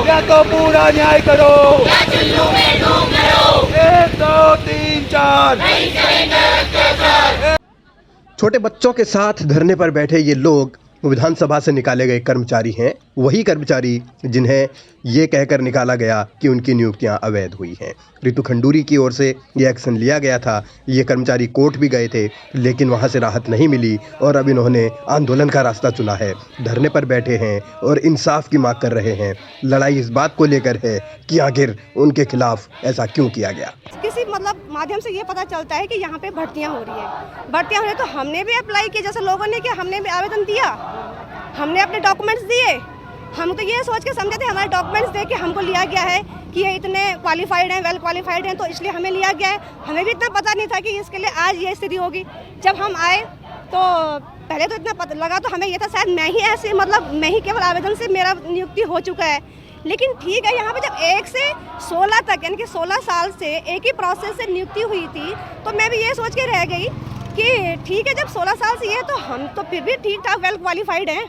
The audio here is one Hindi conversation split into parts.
या तो पूरा न्याय करो, 1 2 3 4। छोटे बच्चों के साथ धरने पर बैठे ये लोग विधानसभा से निकाले गए कर्मचारी हैं, वही कर्मचारी जिन्हें ये कहकर निकाला गया कि उनकी नियुक्तियां अवैध हुई हैं। रितु खंडूरी की ओर से ये एक्शन लिया गया था। ये कर्मचारी कोर्ट भी गए थे, लेकिन वहां से राहत नहीं मिली और अब इन्होंने आंदोलन का रास्ता चुना है। धरने पर बैठे हैं और इंसाफ की मांग कर रहे हैं। लड़ाई इस बात को लेकर है कि आखिर उनके खिलाफ ऐसा क्यों किया गया। किसी माध्यम से ये पता चलता है कि यहाँ पे भर्तियाँ हो रही है। भर्तियाँ हो रही है तो हमने भी अप्लाई किया, जैसे लोगों ने किया, हमने भी आवेदन दिया, हमने अपने डॉक्यूमेंट्स दिए। हम तो ये सोच के समझे थे हमारे डॉक्यूमेंट्स दे के हमको लिया गया है कि ये इतने क्वालिफाइड हैं, वेल क्वालिफाइड हैं, तो इसलिए हमें लिया गया है। हमें भी इतना पता नहीं था कि इसके लिए आज ये स्थिति होगी। जब हम आए तो पहले तो इतना पता लगा तो हमें ये था शायद मैं ही केवल आवेदन से मेरा नियुक्ति हो चुका है। लेकिन ठीक है, यहाँ पे जब 1 से 16 तक यानी कि 16 साल से एक ही प्रोसेस से नियुक्ति हुई थी, तो मैं भी ये सोच के रह गई कि ठीक है, जब 16 साल से ये तो हम तो फिर भी ठीक ठाक वेल क्वालिफाइड हैं,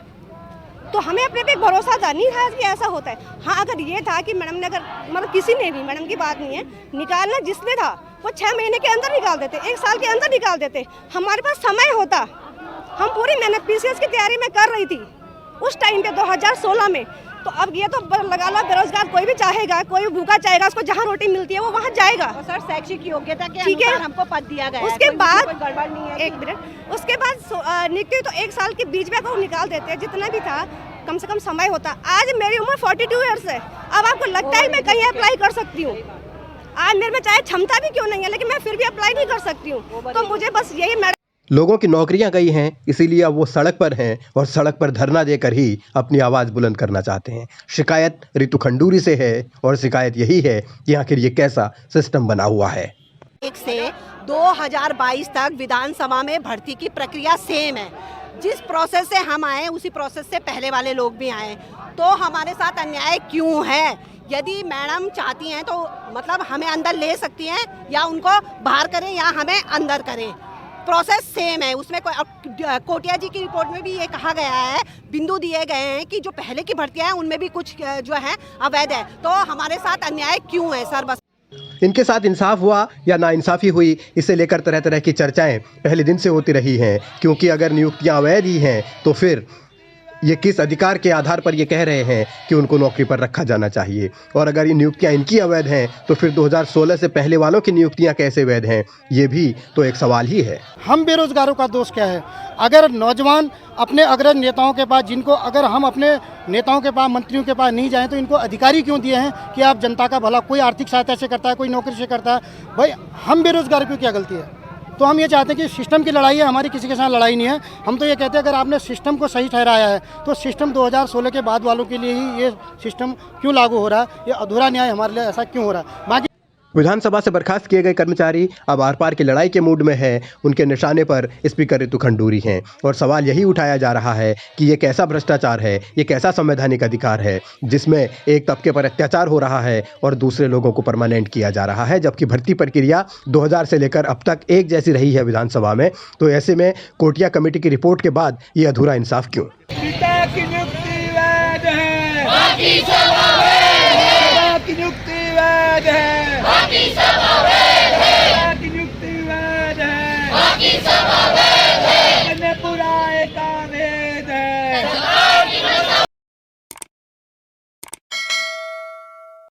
तो हमें अपने पे भरोसा था, नहीं था कि ऐसा होता है। हाँ, अगर ये था कि मैडम ने किसी ने भी, मैडम की बात नहीं है, निकालना जिसने था वो 6 महीने के अंदर निकाल देते, 1 साल के अंदर निकाल देते। हमारे पास समय होता, हम पूरी मेहनत पीसीएस की तैयारी में कर रही थी उस टाइम पे 2016 में। तो अब ये तो लगा लो बेरोजगार कोई भी चाहेगा, कोई भी भूखा चाहेगा, उसको जहाँ रोटी मिलती है वो वहाँ जाएगा। और सर शैक्षिक योग्यता के ठीक है, अनुसार हमको पद दिया गया उसके है, बाद गड़बड़ नहीं है। 1 मिनट, उसके बाद नियुक्ति तो 1 साल के बीच में अगर निकाल देते हैं, जितना भी था कम से कम समय होता। आज मेरी उम्र 42 ईयर्स है, अब आपको लगता है मैं कहीं अप्लाई कर सकती हूँ? आज मेरे में चाहे क्षमता भी क्यों नहीं है, लेकिन मैं फिर भी अप्लाई नहीं कर सकती हूँ। तो मुझे बस यही लोगों की नौकरियां गई हैं, इसीलिए अब वो सड़क पर हैं और सड़क पर धरना देकर ही अपनी आवाज़ बुलंद करना चाहते हैं। शिकायत रितु खंडूरी से है और शिकायत यही है कि आखिर ये कैसा सिस्टम बना हुआ है। 1 से 2022 तक विधानसभा में भर्ती की प्रक्रिया सेम है। जिस प्रोसेस से हम आए उसी प्रोसेस से पहले वाले लोग भी आए, तो हमारे साथ अन्याय क्यों है? यदि मैडम चाहती हैं तो मतलब हमें अंदर ले सकती हैं, या उनको बाहर करें या हमें अंदर करें, प्रोसेस सेम है। उसमें कोई कोटिया जी की रिपोर्ट में भी ये कहा गया है, बिंदु दिए गए हैं कि जो पहले की भर्तियां हैं उनमें भी कुछ जो है अवैध है। तो हमारे साथ अन्याय क्यों है सर? बस इनके साथ इंसाफ हुआ या नाइंसाफी हुई, इसे लेकर तरह तरह की चर्चाएं पहले दिन से होती रही हैं। क्योंकि अगर नियुक्तियां अवैध ही हैं तो फिर ये किस अधिकार के आधार पर ये कह रहे हैं कि उनको नौकरी पर रखा जाना चाहिए? और अगर ये नियुक्तियां इनकी अवैध हैं तो फिर 2016 से पहले वालों की नियुक्तियां कैसे वैध हैं? ये भी तो एक सवाल ही है। हम बेरोजगारों का दोष क्या है? अगर नौजवान अपने अग्रज नेताओं के पास, जिनको अगर हम अपने नेताओं के पास, मंत्रियों के पास नहीं जाएं, तो इनको अधिकारी क्यों दिए हैं कि आप जनता का भला? कोई आर्थिक सहायता से करता है, कोई नौकरी से करता है। भाई हम बेरोजगार की क्या गलती है? तो हम ये चाहते हैं कि सिस्टम की लड़ाई है, हमारी किसी के साथ लड़ाई नहीं है। हम तो ये कहते हैं अगर आपने सिस्टम को सही ठहराया है तो सिस्टम 2016 के बाद वालों के लिए ही ये सिस्टम क्यों लागू हो रहा है? ये अधूरा न्याय हमारे लिए ऐसा क्यों हो रहा है? बाकी विधानसभा से बर्खास्त किए गए कर्मचारी अब आर पार की लड़ाई के मूड में है। उनके निशाने पर स्पीकर रितु खंडूरी हैं और सवाल यही उठाया जा रहा है कि ये कैसा भ्रष्टाचार है, ये कैसा संवैधानिक अधिकार है जिसमें एक तबके पर अत्याचार हो रहा है और दूसरे लोगों को परमानेंट किया जा रहा है, जबकि भर्ती प्रक्रिया 2000 से लेकर अब तक एक जैसी रही है विधानसभा में। तो ऐसे में कोटिया कमेटी की रिपोर्ट के बाद ये अधूरा इंसाफ क्यों? पिता की नियुक्ति वैध है, बाकी सब अवैध है। पिता की नियुक्ति वैध है, बाकी सब अवैध है। पिता की नियुक्ति वैध है, बाकी सब अवैध है।